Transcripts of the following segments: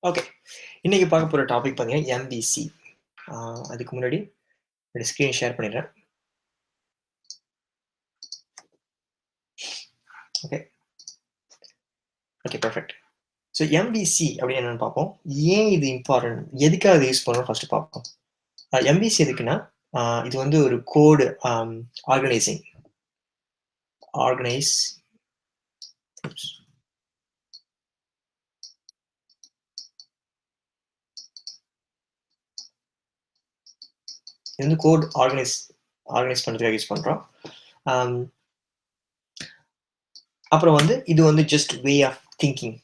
Okay. இன்னைக்கு பார்க்க போற டாபிக் பார்த்தீங்கன்னா, எம்பிசி. அதுக்கு முன்னாடி என்னோட ஸ்க்ரீன் ஷேர் பண்ணிடுறேன். Okay. Okay, perfect. So MVC அப்படின்னு என்னன்னு பார்ப்போம். ஏன் இது இம்பார்ட்டன்ட்? எதுக்காக இத யூஸ் பண்ணணும்னு ஃபர்ஸ்ட் பார்ப்போம். எம்பிசி எதுக்குன்னா, இது வந்து ஒரு கோடு ஆர்கனைசிங். ஆர்கனைஸ் இது வந்து கோட் ஆர்கனைஸ் பண்றதுக்காக யூஸ் பண்றோம். அப்புறம் வந்து இது வந்து ஜஸ்ட் வே ஆஃப் திங்கிங்.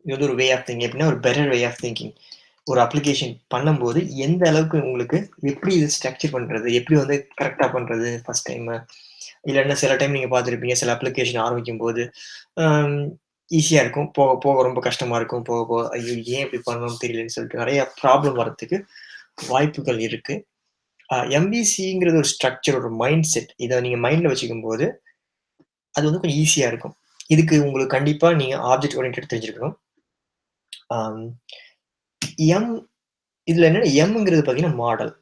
இது வந்து ஒரு வே ஆஃப் திங்கிங். எப்படின்னா ஒரு பெட்டர் வே ஆஃப் திங்கிங். ஒரு அப்ளிகேஷன் பண்ணும்போது எந்த அளவுக்கு உங்களுக்கு எப்படி இது ஸ்ட்ரக்சர் பண்றது, எப்படி வந்து கரெக்டா பண்றது ஃபர்ஸ்ட் டைம். இல்லைன்னா சில டைம் நீங்க பார்த்துருப்பீங்க, சில அப்ளிகேஷன் ஆரம்பிக்கும் போது ஈஸியா இருக்கும், போக போக ரொம்ப கஷ்டமா இருக்கும், போக போக ஐயோ ஏன் இப்படி பண்ணணும்னு தெரியலன்னு சொல்லிட்டு நிறைய ப்ராப்ளம் வரதுக்கு வாய்ப்புகள் இருக்கு. எம்பிசிங்கிறது ஒரு ஸ்ட்ரக்சர், ஒரு மைண்ட் செட். இதை நீங்க மைண்ட்ல வச்சுக்கும் போது அது வந்து கொஞ்சம் ஈஸியா இருக்கும். இதுக்கு உங்களுக்கு கண்டிப்பா நீங்க ஆப்ஜெக்ட் ஓரியன்டட் தெரிஞ்சிருக்கணும். எம் இதுல என்னன்னா எம்ங்கிறது பாத்தீங்கன்னா மாடல்.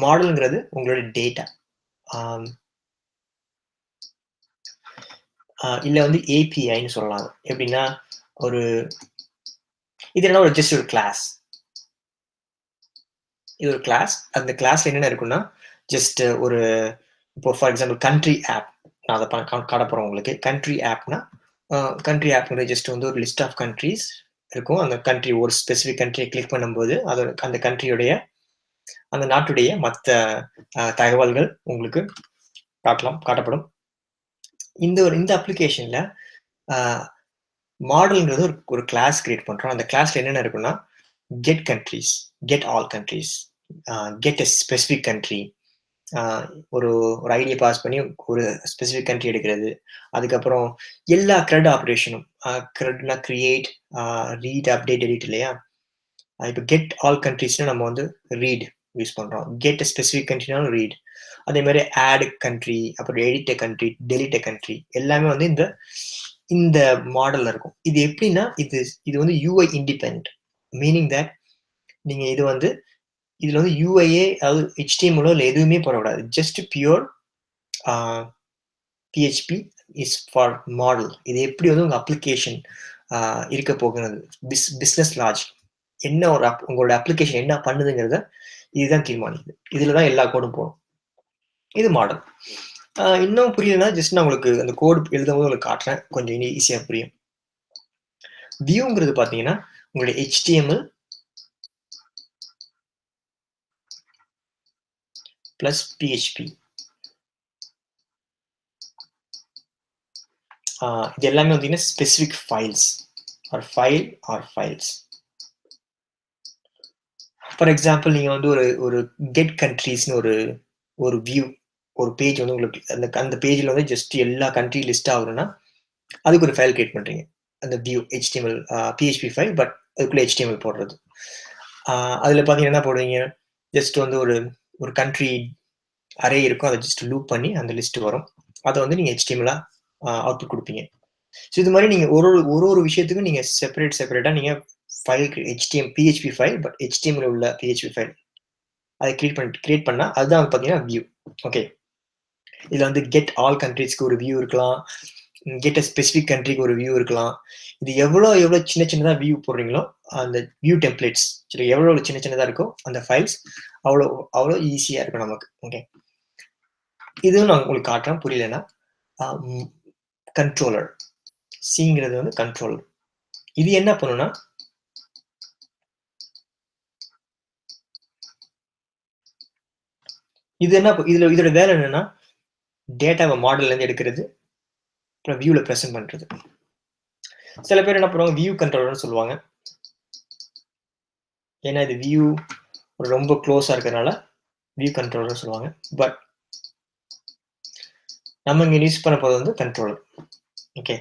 மாடல்ங்கிறது உங்களோட டேட்டா. இல்ல வந்து ஏபிஐன்னு சொல்லலாம். எப்படின்னா ஒரு இது என்ன ஒரு ஜஸ்ட் ஒரு கிளாஸ். இது ஒரு கிளாஸ். அந்த கிளாஸ்ல என்னென்ன இருக்குன்னா ஜஸ்ட் ஒரு இப்போ ஃபார் எக்ஸாம்பிள் கண்ட்ரி ஆப். நான் அதை காட்ட போறேன் உங்களுக்கு. கண்ட்ரி ஆப்னா கண்ட்ரி ஆப்ங்கிறது ஜஸ்ட் வந்து ஒரு லிஸ்ட் ஆஃப் கண்ட்ரிஸ் இருக்கும். அந்த கண்ட்ரி ஒரு ஸ்பெசிஃபிக் கண்ட்ரியை கிளிக் பண்ணும்போது அதோட அந்த கண்ட்ரியுடைய அந்த நாட்டுடைய மற்ற தகவல்கள் உங்களுக்கு காட்டப்படும். இந்த அப்ளிகேஷன்ல மாடல்ங்கிறது ஒரு கிளாஸ் கிரியேட் பண்றோம். அந்த கிளாஸ்ல என்னென்ன இருக்குன்னா get countries, get all countries, get a specific country, ஒரு ஒரு ஐடியை பாஸ் பண்ணி ஒரு ஸ்பெசிஃபிக் கண்ட்ரி எடுக்கிறது. அதுக்கப்புறம் எல்லா க்ரெட் ஆப்ரேஷனும் க்ரெட்னா கிரியேட், ரீட், அப்டேட், எடிட் இல்லையா? இப்போ கெட் ஆல் கண்ட்ரிஸ்னா நம்ம வந்து ரீட் யூஸ் பண்றோம். கெட் ஸ்பெசிஃபிக் கண்ட்ரினாலும் ரீட். அதே மாதிரி ஆட் கண்ட்ரி, அப்புறம் எடிட் கண்ட்ரி, டெலிட் கண்ட்ரி எல்லாமே வந்து இந்த மாடல்ல இருக்கும். இது எப்படின்னா இது வந்து யூஐ இண்டிபெண்டன்ட். மீனிங் தட் நீங்க இது வந்து இதுல வந்து யூஐஏ அதாவது ஹெச்டிஎம்எலோ இல்லை எதுவுமே போடக்கூடாது. Just pure PHP is for model. இது எப்படி வந்து உங்க அப்ளிகேஷன் இருக்க போகிறது, பிஸ்னஸ் லாஜிக் என்ன, உங்களோட அப்ளிகேஷன் என்ன பண்ணுதுங்கிறத இதுதான் தீர்மானிக்குது. இதுல தான் எல்லா கோடும் போடும். இது மாடல். இன்னும் புரியலன்னா ஜஸ்ட் நான் உங்களுக்கு அந்த கோடு எழுதும்போது உங்களுக்கு காட்டுறேன், கொஞ்சம் ஈஸியா புரியும். வியூங்கிறது பாத்தீங்கன்னா உங்களுடைய HTML பிளஸ் PHP. இது எல்லாமே பார்த்தீங்கன்னா specific files or files. For example நீங்க வந்து ஒரு கெட் கண்ட்ரீஸ்னு ஒரு வியூ, ஒரு பேஜ் வந்து உங்களுக்கு அந்த பேஜில் வந்து ஜஸ்ட் எல்லா கண்ட்ரி லிஸ்ட் ஆகுதுன்னா அதுக்கு ஒரு ஃபைல் கிரியேட் பண்றீங்க. அந்த view HTML PHP file, but அதுக்குள்ள HTML போடுறது. அதில் பார்த்தீங்கன்னா என்ன போடுவீங்க, ஜஸ்ட் வந்து ஒரு கண்ட்ரி அரே இருக்கும், அதை ஜஸ்ட் லூப் பண்ணி அந்த லிஸ்ட் வரும். அதை வந்து நீங்கள் HTML அவுட்புட் கொடுப்பீங்க. ஸோ இது மாதிரி நீங்கள் ஒரு விஷயத்துக்கும் நீங்கள் செப்பரேட்டாக நீங்கள் file PHP file, but HTML உள்ள PHP ஃபைல் அதை கிரியேட் பண்ணால் அதுதான் பார்த்தீங்கன்னா வியூ. ஓகே, இதில் வந்து கெட் ஆல் கண்ட்ரீஸ்க்கு ஒரு வியூ இருக்கலாம், கெட் அ ஸ்பெசிஃபிக் கண்ட்ரிக்கு ஒரு வியூ இருக்கலாம். இது எவ்வளோ சின்னதாக வியூ போடுறீங்களோ அந்த வியூ டெம்ப்ளேட்ஸ் சரி எவ்வளோ சின்னதாக இருக்கோ அந்த ஃபைல்ஸ் அவ்வளோ ஈஸியாக இருக்கும் நமக்கு. ஓகே, இதுவும் நான் உங்களுக்கு காட்டுறேன், புரியலன்னா. கண்ட்ரோலர் சிங்கிறது வந்து கண்ட்ரோலர். இது என்ன பண்ணுன்னா இது என்ன இதோட வேலை என்னன்னா டேட்டாவை மாடல்ல இருந்து எடுக்கிறது, அப்புறம் வியூல பிரசன்ட் பண்றது. சில பேர் என்ன பண்ணுவாங்க வியூ கண்ட்ரோலர்னு சொல்லுவாங்க. ஏன்னா இது வியூ ரொம்ப க்ளோஸா இருக்கிறதுனால வியூ கண்ட்ரோலர் சொல்லுவாங்க. பட் நம்ம இங்க யூஸ் பண்ண போறது வந்து கண்ட்ரோலர். ஓகே,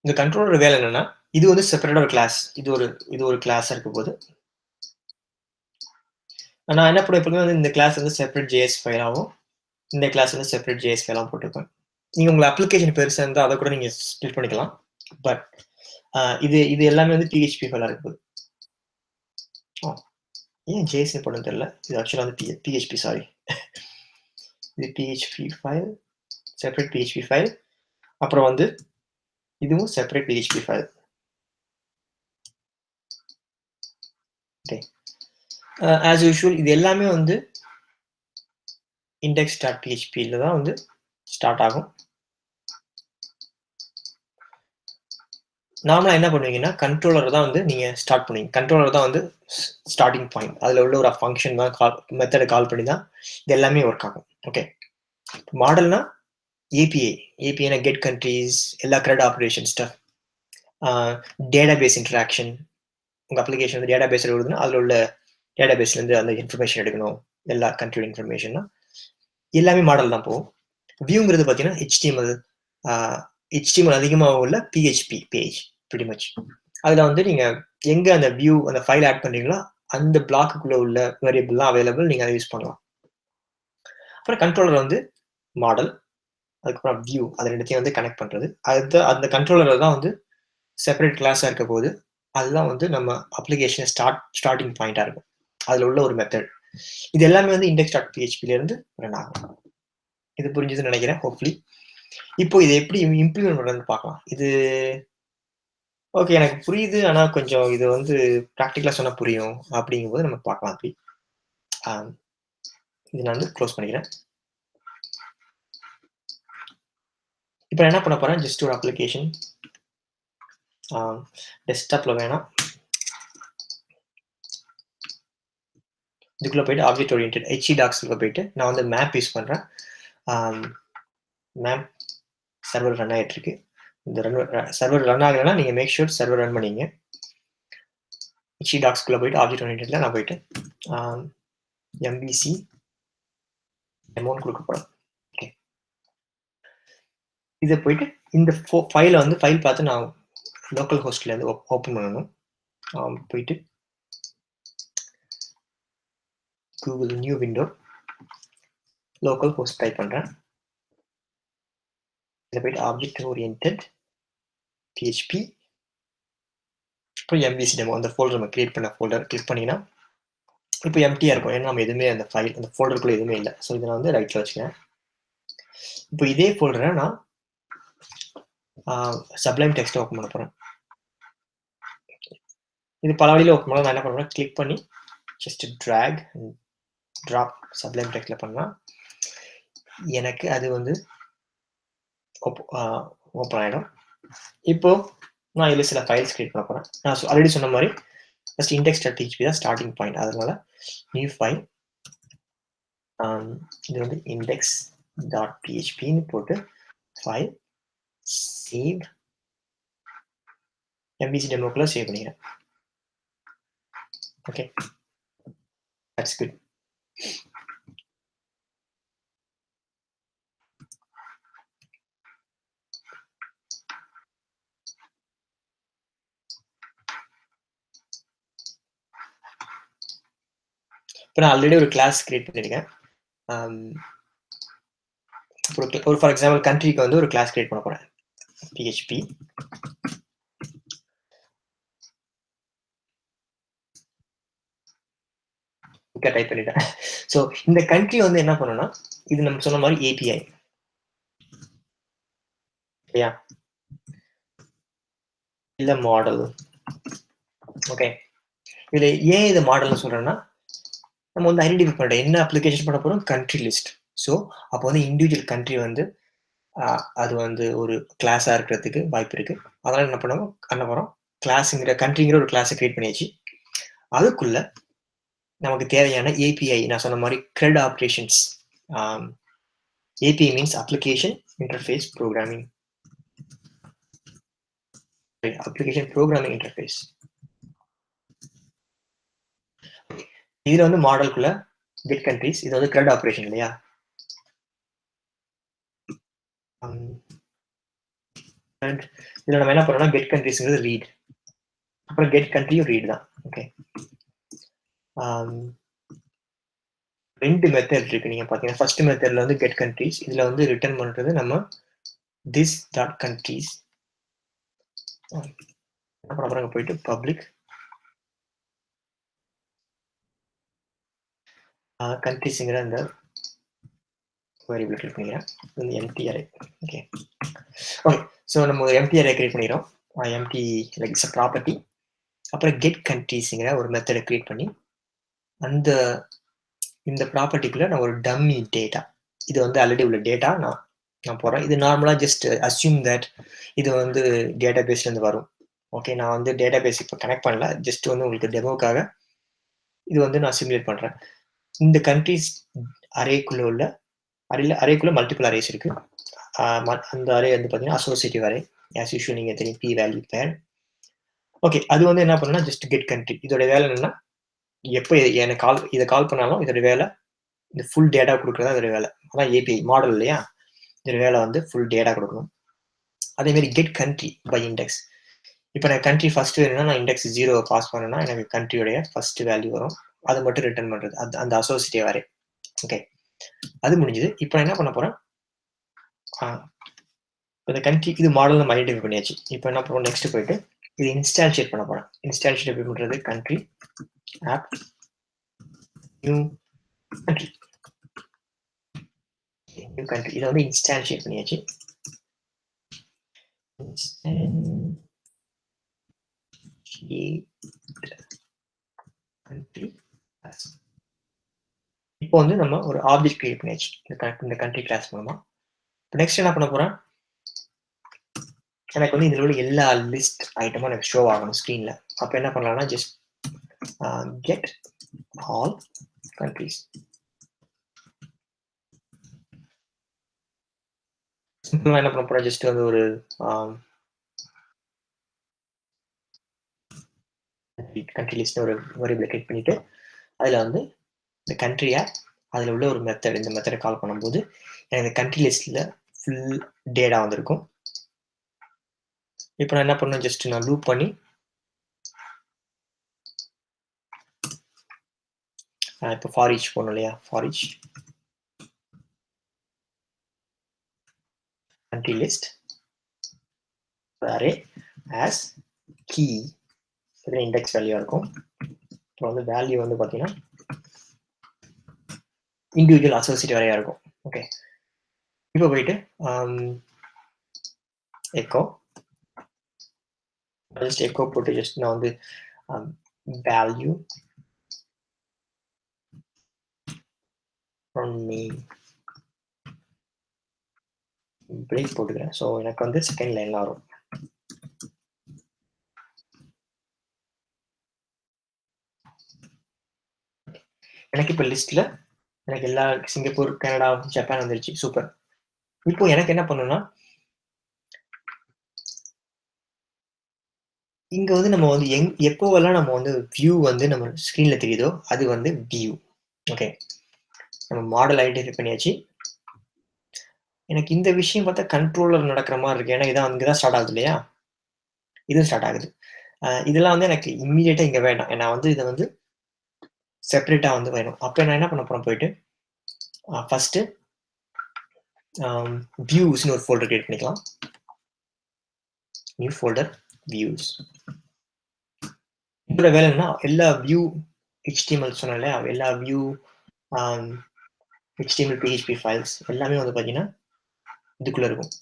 இந்த கண்ட்ரோலர் வேலை என்னன்னா இது வந்து செப்பரேட்டா ஒரு கிளாஸ். இது ஒரு கிளாஸ் இருக்க போது நான் என்ன பண்ணுவேன், இந்த கிளாஸ் வந்து செப்பரேட் JS ஃபைலாகவும் இந்த கிளாஸ் வந்து செப்பரேட் JS ஃபைலாகவும் போட்டிருப்பேன். நீங்க உங்க அப்ளிகேஷன் பெருசா இருந்தா அத கூட நீங்க ஸ்ப்ளிட் பண்ணிக்கலாம். பட் இது எல்லாமே வந்து PHP ஃபைலா இருக்க போகுது. ஏன் JSON போடுன்னு தெரியல. இது ஆக்சுவலா வந்து PHP சாரி. இது PHP file, separate PHP file. அப்புறம் வந்து இதுவும் separate PHP file. Okay. As usual இது எல்லாமே வந்து index.phpல தான் வந்து ஸ்டார்ட் ஆகும். நார்மலா என்ன பண்ணுவீங்கன்னா, கண்ட்ரோலர் தான் வந்து நீங்க ஸ்டார்ட் பண்ணுவீங்க. கண்ட்ரோலர் தான் வந்து ஸ்டார்ட்டிங் பாயிண்ட். அதுல உள்ள ஒரு ஃபங்ஷன் தான் மெத்தட கால் பண்ணி தான் இது எல்லாமே ஒர்க் ஆகும். ஓகே. மாடல்னா API. APIனா கெட் கண்ட்ரீஸ், எல்லா CRUD operation stuff. Database interaction. உங்க அப்ளிகேஷன் வந்து டேட்டாபேஸ்ல வருதுன்னா, அதுல உள்ள டேட்டாபேஸ்ல இருந்து அந்த இன்ஃபர்மேஷன் எடுக்கணும். எல்லா கண்ட்ரியோட இன்ஃபர்மேஷன்னா எல்லாமே மாடல் தான் போகும். வியூங்கிறது பார்த்தீங்கன்னா HTML அதிகமா உள்ள PHP பேஜ் pretty much. அதுல வந்து நீங்க எங்க அந்த வியூ அந்த ஃபைல் ஆட் பண்றீங்களோ அந்த பிளாக்குக்குள்ள உள்ள வேரியபிள்லாம் அவைலபிள். நீங்க அதை யூஸ் பண்ணலாம். அப்புறம் கண்ட்ரோலர் வந்து மாடல், அதுக்கப்புறம் வியூ அது ரெண்டுத்தையும் வந்து கனெக்ட் பண்றது. அந்த கண்ட்ரோலர் தான் வந்து செப்பரேட் கிளாஸா இருக்க போது. அதுதான் வந்து நம்ம அப்ளிகேஷன் ஸ்டார்டிங் பாயிண்டா இருக்கும். அதுல உள்ள ஒரு மெத்தட். இது எல்லாமே வந்து index.phpல இருந்து ரன் ஆகும். இது புரிஞ்சுதுன்னு நினைக்கிறேன் ஹோப்ஃபுல்லி. இப்போ இதை எப்படி இம்ப்ளிமெண்ட் பண்றதுன்னு பார்க்கலாம். இது ஓகே எனக்கு புரியுது. ஆனா கொஞ்சம் இது வந்து பிராக்டிகலா சொன்னா புரியும் அப்படிங்கும்போது நம்ம பார்க்கலாம் அப்படி. இது நான் வந்து க்ளோஸ் பண்ணிக்கிறேன். இப்போ என்ன பண்ண போறேன், ஜஸ்ட் ஒரு அப்ளிகேஷன் டெஸ்க்டாப்ல வேணாம், இதுக்குள்ள போயிட்டு ஆப்ஜெக்ட் ஓரியன்டட் HEDocsக்குள்ள போயிட்டு நான் வந்து மேப் யூஸ் பண்றேன். மேப் சர்வர் ரன் ஆகிட்டு இருக்கு. இந்த சர்வர் ரன் ஆகலைன்னா நீங்க மேக் ஷூர் சர்வர் ரன் பண்ணீங்க. HEDocsக்குள்ள போயிட்டு ஆப்ஜெக்ட் ஓரியன்டட்ல நான் போயிட்டு MVC டெமோன்னு கொடுக்க போறேன். ஓகே. இதை போயிட்டு இந்த ஃபைலை வந்து ஃபைல் பார்த்து நான் லோக்கல் ஹோஸ்ட்ல இருந்து ஓப்பன் பண்ணணும். போயிட்டு Google new window local host type பண்றேன். இதை போயிட்டு ஆப்ஜெக்ட் ஓரியன்டட் PHP அப்புறம் MVC டெமோ அந்த ஃபோல்டர் நம்ம கிரியேட் பண்ண ஃபோல்டர் கிளிக் பண்ணிங்கன்னா இப்போ எம்டியா இருக்கும். ஏன்னா நம்ம எதுவுமே அந்த ஃபைல் அந்த ஃபோல்டருக்குள்ள எதுவுமே இல்லை. ஸோ இதை நான் வந்து ரைட்ல வச்சுக்கிறேன். இப்போ இதே ஃபோல்டரை நான் சப்ளைம் டெக்ஸ்ட் ஓப்பன் பண்ண போறேன். இது பல வழியில் ஓப்பன் பண்ணலாம். நான் என்ன பண்ணுறேன், கிளிக் பண்ணி ஜஸ்ட் ட்ராக் ட்ராப் சப்ளைம் டெக்ஸ்ட்ல பண்ணா எனக்கு அது வந்து ஓப்பன் ஆகிடும். இப்போ நான் இதில் சில ஃபைல்ஸ் கிரியேட் பண்ண போறேன். நான் ஆல்ரெடி சொன்ன மாதிரி ஃபர்ஸ்ட் index.php தான் ஸ்டார்டிங் பாயிண்ட். அதனால நியூ ஃபைல் இது வந்து index.phpன்னு போட்டு ஃபைல் சேவ் MVC டெமோக்குள்ள சேவ் பண்ணிக்கிறேன். Okay, that's good. இப்போ நான் ஆல்ரெடி ஒரு கிளாஸ் கிரியேட் பண்ணியிருக்கேன். ஒரு ஃபார் எக்ஸாம்பிள் கண்ட்ரிக்கு வந்து ஒரு கிளாஸ் கிரியேட் பண்ண போறேன். PHP டைப் பண்ணிட்டேன். ஸோ இந்த கண்ட்ரி வந்து என்ன பண்ணணும்னா இது நம்ம சொன்ன மாதிரி API இல்லையா, இல்ல மாடல். ஓகே, இதுல ஏன் இது மாடல்னு சொல்றேன்னா நம்ம வந்து ஐடென்டிஃபை பண்ணுறோம் என்ன அப்ளிகேஷன் பண்ண போறோம், கண்ட்ரி லிஸ்ட். ஸோ அப்போ வந்து இண்டிவிஜுவல் கண்ட்ரி வந்து அது வந்து ஒரு கிளாஸா இருக்கிறதுக்கு வாய்ப்பு இருக்கு. அதனால என்ன பண்ணுவோம் கிளாஸுங்கிற கண்ட்ரிங்கிற ஒரு கிளாஸை கிரியேட் பண்ணியாச்சு. அதுக்குள்ள நமக்கு தேவையான API நான் சொன்ன மாதிரி CRUD operations. API means application interface programming, application programming interface. இதுல வந்து மாடலுக்குள்ள கெட் கண்ட்ரிஸ், இது வந்து CRUD ஆப்ரேஷன் இல்லையா. இதுல நம்ம என்ன பண்ணோம்னா கெட் கண்ட்ரிஸ்ங்கிறது ரீட், அப்புறம் கெட் கண்ட்ரியும் ரீட் தான். ஓகே, ரெண்டு மெத்தட் இருக்கு. நீங்க பாத்தீங்கன்னா ஃபர்ஸ்ட் மெத்தட்ல வந்து கெட் கண்ட்ரிஸ், இதுல வந்து ரிட்டர்ன் பண்றது நம்ம this dot countries அப்புறம் அங்க போயிட்டு பப்ளிக் countries-ங்கிற அந்த வேரியபிள் கிரியேட் பண்ணிக்கிறேன். இது empty array. Okay okay so நம்ம ஒரு எம்டி அரே கிரியேட் பண்ணிக்கிறோம். Empty like it's a property. அப்புறம் கெட் கண்ட்ரிஸ்ங்கிற ஒரு மெத்தடை கிரியேட் பண்ணி அந்த இந்த ப்ராப்பர்ட்டிக்குள்ள நான் ஒரு டம்மி டேட்டா, இது வந்து ஆல்ரெடி உள்ள டேட்டா நான் போடுறேன். இது நார்மலாக ஜஸ்ட் அஸ்யூம் தட் இது வந்து டேட்டா பேஸ்லேருந்து வரும். ஓகே நான் வந்து டேட்டா பேஸ் இப்போ கனெக்ட் பண்ணல, ஜஸ்ட் வந்து உங்களுக்கு டெமோக்காக இது வந்து நான் சிமுலேட் பண்ணுறேன். இந்த கண்ட்ரிஸ் அரேக்குள்ள உள்ள அரேக்குள்ள மல்டிபிள் அரேஸ் இருக்கு. அந்த அரே வந்து பார்த்தீங்கன்னா அசோசியேட்டிவ் அரே. ஆஸ் யூஷுவல் நீங்கள் தெரியும் பி வேல்யூ பேர். ஓகே அது வந்து என்ன பண்ணணும்னா ஜஸ்ட் கெட் கண்ட்ரி. இதோட வேலை என்னன்னா எப்போ எனக்கு இதை கால் பண்ணாலும் இதோட வேலை இந்த ஃபுல் டேட்டா கொடுக்குறதா இதோட வேலை. அதான் ஏபிஐ மாடல் இல்லையா, இதோட வேலை வந்து ஃபுல் டேட்டா கொடுக்கணும். அதேமாரி கெட் கண்ட்ரி பை இண்டெக்ஸ். இப்போ எனக்கு கண்ட்ரி ஃபர்ஸ்ட் வேணும்னா நான் இண்டெக்ஸ் 0 பாஸ் பண்ணேன்னா எனக்கு கண்ட்ரியோடைய ஃபர்ஸ்ட் வேல்யூ வரும். அதை மட்டும் ரிட்டர்ன் பண்ணுறது அந்த அசோசியேட்டிவ் அரே. ஓகே அது முடிஞ்சது. இப்போ நான் என்ன பண்ண போறேன், இந்த கண்ட்ரி இது மாடல் நம்ம ஐடென்டிஃபை பண்ணியாச்சு. இப்போ என்ன பண்ணுவோம், நெக்ஸ்ட் போயிட்டு இது இன்ஸ்டான்ஷியேட் பண்ண போறேன். இன்ஸ்டான்ஷியேட் எப்படி பண்றது, country app new country new country இதை வந்து இன்ஸ்டான்ஷியேட் பண்ணியாச்சு. கண்ட்ரி இப்போ வந்து நம்ம ஒரு ஆப்ஜெக்ட் கிரியேட் பண்ணியாச்சு இந்த கண்ட்ரி கிளாஸ் மூலமா. நெக்ஸ்ட் என்ன பண்ண போறேன், எனக்கு வந்து இதில் உள்ள எல்லா லிஸ்ட் ஐட்டமும் எனக்கு ஷோ ஆகணும் ஸ்க்ரீனில். அப்போ என்ன பண்ணலாம்னா ஜஸ்ட் கெட் ஆல் கண்ட்ரிஸ். சிம்பிளாக என்ன பண்ண போறேன், ஜஸ்ட் வந்து ஒரு கண்ட்ரி லிஸ்ட் ஒரு வேரியபிளை கிரியேட் பண்ணிட்டு அதில் வந்து இந்த கண்ட்ரி ஆப் அதில் உள்ள ஒரு மெத்தட், இந்த மெத்தடை கால் பண்ணும்போது எனக்கு இந்த கண்ட்ரி லிஸ்ட்டில் ஃபுல் டேட்டா வந்திருக்கும். இப்போ நான் என்ன பண்ணேன், ஜஸ்ட் நான் லூப் பண்ணி இப்போ ஃபார் ஈச் போடணும் இல்லையா, for each country list array as key index value இருக்கும். இப்போ வந்து வேல்யூ வந்து பார்த்தீங்கன்னா இண்டிவிஜுவல் அசோசியேட்டிவ் வரையா இருக்கும். ஓகே இப்போ போயிட்டு எக்கோ ஜஸ்ட் எக்கோ போட்டு ஜஸ்ட் நான் வந்து வேல்யூ ஃப்ரம் நேம் பிரேக் போட்டுக்கிறேன். ஸோ எனக்கு வந்து செகண்ட் லைன்ல வரும். எனக்கு இப்போ லிஸ்ட்ல எனக்கு எல்லா சிங்கப்பூர், கனடா, ஜப்பான் வந்துருச்சு. சூப்பர். இப்போ எனக்கு என்ன பண்ணணும்னா இங்க வந்து நம்ம வந்து எப்போவெல்லாம் நம்ம வந்து வியூ வந்து நம்ம ஸ்க்ரீன்ல தெரியுதோ அது வந்து வியூ. ஓகே நம்ம மாடல் ஐடென்டிஃபை பண்ணியாச்சு. எனக்கு இந்த விஷயம் பார்த்தா கண்ட்ரோலர் நடக்கிற மாதிரி இருக்கு. ஏன்னா இதான் இங்கே தான் ஸ்டார்ட் ஆகுது இல்லையா, இதுவும் ஸ்டார்ட் ஆகுது. இதெல்லாம் வந்து எனக்கு இம்மீடியட்டா இங்க வேண்டாம். நான் வந்து இதை வந்து செப்பரேட்டா வந்து வேணும். அப்போ நான் என்ன பண்ண போறேன், போயிட்டு ஃபர்ஸ்ட் வியூஸ்னு ஒரு ஃபோல்டர் கிரியேட் பண்ணிக்கலாம். New folder views. இதோட வேலை என்ன, எல்லா வியூ HTML சொன்னேன் இல்லையா, எல்லா வியூ HTML PHP ஃபைல்ஸ் எல்லாமே வந்து பார்த்தீங்கன்னா இதுக்குள்ள இருக்கும்.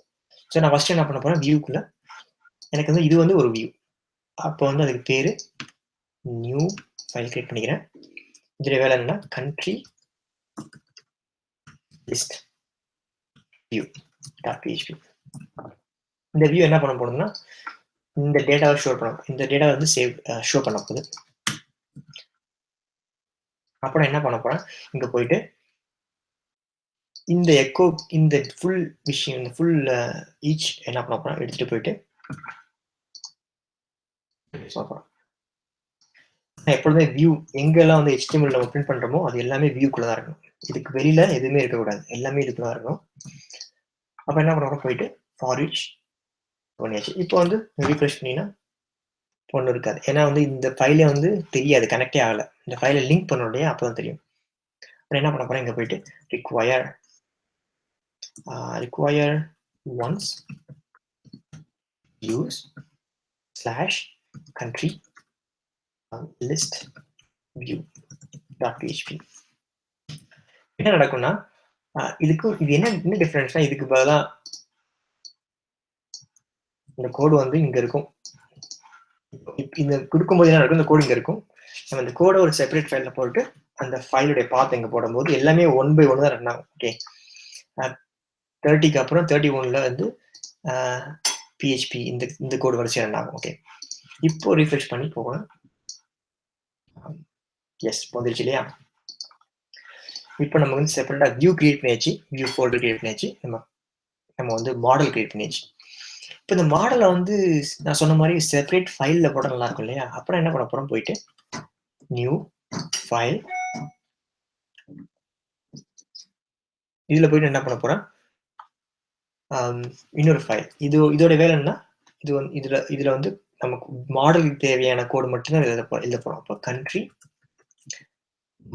ஸோ நான் ஃபர்ஸ்ட் என்ன பண்ண போறேன், வியூக்குள்ள எனக்கு வந்து இது வந்து ஒரு வியூ. அப்போ வந்து அதுக்கு பேரு நியூ ஃபைல் கிரியேட் பண்ணிக்கிறேன். இதோட வேலை என்னன்னா country list view dot PHP. இந்த வியூ என்ன பண்ண போறதுன்னா இந்த டேட்டாவை ஷோ பண்ணணும். இந்த டேட்டா வந்து ஷோ பண்ண போகுது. அப்புறம் என்ன பண்ண போறேன், இங்க போயிட்டு இந்த எக்கோ இந்த ஃபுல் விஷயம் இந்த ஃபுல் ஈச் என்ன பண்ண போறேன், எடுத்துட்டு போயிட்டு சொல்றேன். எப்பொழுதுமே வியூ எங்கெல்லாம் வந்து HTML நம்ம பிரிண்ட் பண்றோமோ அது எல்லாமே வியூக்குள்ள தான் இருக்கணும். இதுக்கு வெளியில எதுவுமே இருக்கக்கூடாது, எல்லாமே இதுக்குள்ள தான் இருக்கணும். அப்ப என்ன பண்ணுறோம், போயிட்டு ஃபார் ஈச் பண்ணியாச்சு. இப்போ வந்து ரீஃப்ரெஷ் பண்ணினா ஒன்றும் இருக்காது. ஏன்னா வந்து இந்த ஃபைலே வந்து தெரியாது, கனெக்டே ஆகலை. இந்த ஃபைலை லிங்க் பண்ண இல்லையா, அப்போதான் தெரியும். அப்புறம் என்ன பண்ண போறேன், இங்க போயிட்டு require once views / country list view .php. என்ன நடக்கும்னா இதுக்கு இது என்ன டிஃபரன்ஸ்னா இதுக்கு பதிலா இந்த கோடு வந்து இங்க இருக்கும். இந்த கொடுக்கும்போது என்ன நடக்கும், இந்த கோடு இங்க இருக்கும். நம்ம இந்த கோடை ஒரு செப்பரேட் ஃபைல்ல போட்டு அந்த ஃபைலுடைய பாத் இங்க போடும்போது எல்லாமே 1 by 1 தான் ரன் ஆகும். ஓகே, 30க்கு அப்புறம் 31ல வந்து PHP இந்த கோடு வரிசை ரன் ஆகும். ஓகே, இப்போ ரிஃப்ரெஷ் பண்ணி போகலாம். எஸ், வந்துருச்சு இல்லையா? இப்போ நம்ம வந்து செப்பரேட்டா வியூ கிரியேட் பண்ணியாச்சு, வியூ ஃபோல்டர் கிரியேட் பண்ணியாச்சு, நம்ம வந்து மாடல் கிரியேட் பண்ணியாச்சு. இப்போ இந்த மாடலை வந்து நான் சொன்ன மாதிரி செப்பரேட் ஃபைலில் போட நல்லா இருக்கும் இல்லையா? அப்புறம் என்ன பண்ண போகிறோம், போயிட்டு நியூ ஃபைல், இதில் போயிட்டு என்ன பண்ண போகிறேன், இன்னொரு ஃபைல். இதோட வேலை என்ன, இது வந்து இதில் வந்து நமக்கு மாடலுக்கு தேவையான கோடு மட்டும்தான் எழுத போகிறோம். அப்போ country